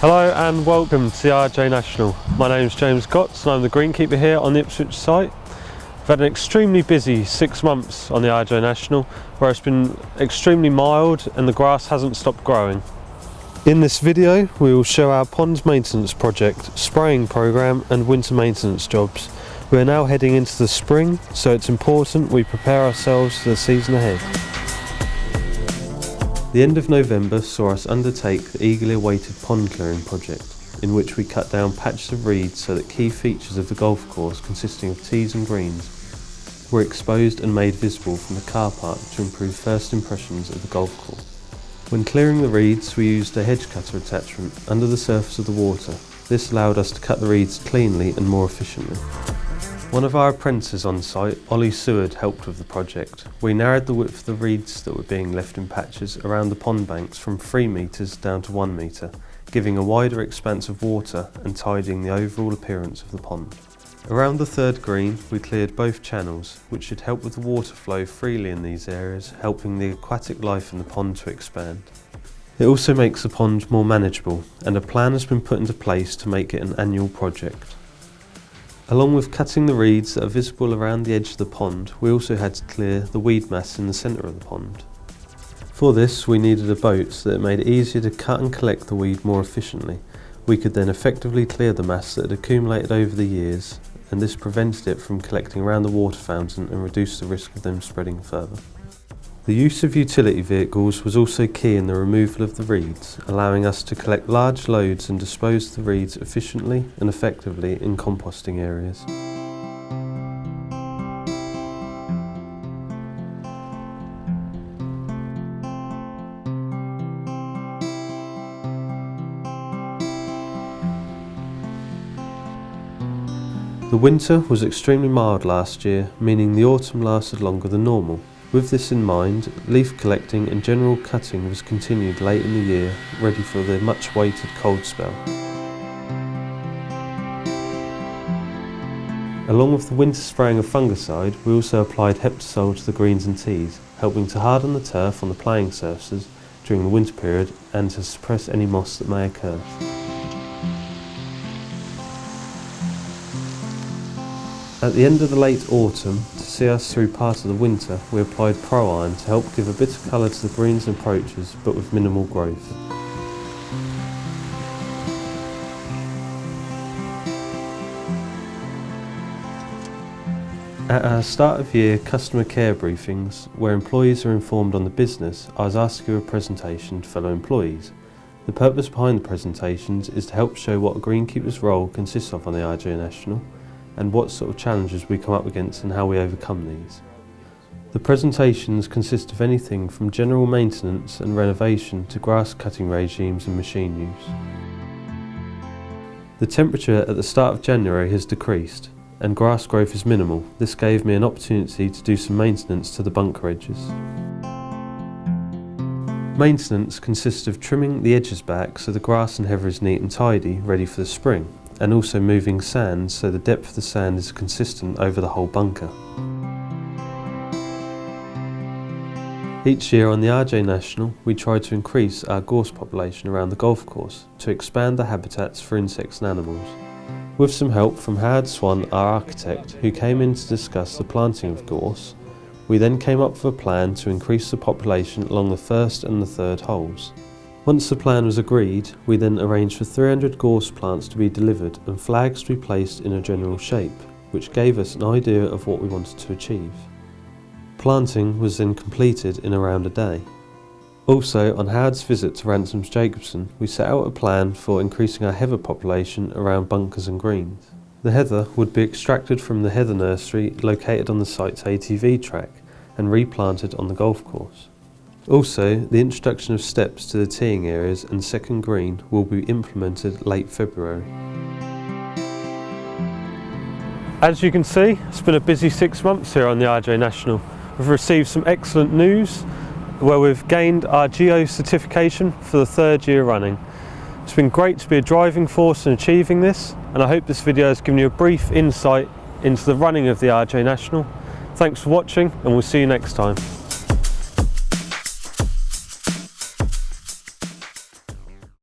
Hello and welcome to the RJ National. My name is James Gotts and I'm the greenkeeper here on the Ipswich site. We've had an extremely busy 6 months on the RJ National where it's been extremely mild and the grass hasn't stopped growing. In this video we will show our pond maintenance project, spraying programme and winter maintenance jobs. We are now heading into the spring, so it's important we prepare ourselves for the season ahead. The end of November saw us undertake the eagerly awaited pond clearing project, in which we cut down patches of reeds so that key features of the golf course consisting of tees and greens were exposed and made visible from the car park to improve first impressions of the golf course. When clearing the reeds we used a hedge cutter attachment under the surface of the water. This allowed us to cut the reeds cleanly and more efficiently. One of our apprentices on site, Ollie Seward, helped with the project. We narrowed the width of the reeds that were being left in patches around the pond banks from 3 metres down to 1 metre, giving a wider expanse of water and tidying the overall appearance of the pond. Around the third green we cleared both channels, which should help with the water flow freely in these areas, helping the aquatic life in the pond to expand. It also makes the pond more manageable, and a plan has been put into place to make it an annual project. Along with cutting the reeds that are visible around the edge of the pond, we also had to clear the weed mass in the centre of the pond. For this we needed a boat so that it made it easier to cut and collect the weed more efficiently. We could then effectively clear the mass that had accumulated over the years, and this prevented it from collecting around the water fountain and reduced the risk of them spreading further. The use of utility vehicles was also key in the removal of the reeds, allowing us to collect large loads and dispose of the reeds efficiently and effectively in composting areas. The winter was extremely mild last year, meaning the autumn lasted longer than normal. With this in mind, leaf collecting and general cutting was continued late in the year, ready for the much awaited cold spell. Along with the winter spraying of fungicide, we also applied Heptasol to the greens and tees, helping to harden the turf on the playing surfaces during the winter period and to suppress any moss that may occur. At the end of the late autumn, to see us through part of the winter, we applied Pro Iron to help give a bit of colour to the greens and approaches, but with minimal growth. At our start of year customer care briefings, where employees are informed on the business, I was asked to give a presentation to fellow employees. The purpose behind the presentations is to help show what a greenkeeper's role consists of on the RJ National, and what sort of challenges we come up against and how we overcome these. The presentations consist of anything from general maintenance and renovation to grass cutting regimes and machine use. The temperature at the start of January has decreased and grass growth is minimal. This gave me an opportunity to do some maintenance to the bunker edges. Maintenance consists of trimming the edges back so the grass and heather is neat and tidy, ready for the spring, and also moving sand so the depth of the sand is consistent over the whole bunker. Each year on the RJ National we try to increase our gorse population around the golf course to expand the habitats for insects and animals. With some help from Howard Swan, our architect, who came in to discuss the planting of gorse, we then came up with a plan to increase the population along the first and the third holes. Once the plan was agreed, we then arranged for 300 gorse plants to be delivered and flags to be placed in a general shape, which gave us an idea of what we wanted to achieve. Planting was then completed in around a day. Also, on Howard's visit to Ransomes Jacobsen, we set out a plan for increasing our heather population around bunkers and greens. The heather would be extracted from the heather nursery located on the site's ATV track and replanted on the golf course. Also, the introduction of steps to the teeing areas and second green will be implemented late February. As you can see, it's been a busy 6 months here on the RJ National. We've received some excellent news where we've gained our GEO certification for the 3rd year running. It's been great to be a driving force in achieving this, and I hope this video has given you a brief insight into the running of the RJ National. Thanks for watching, and we'll see you next time.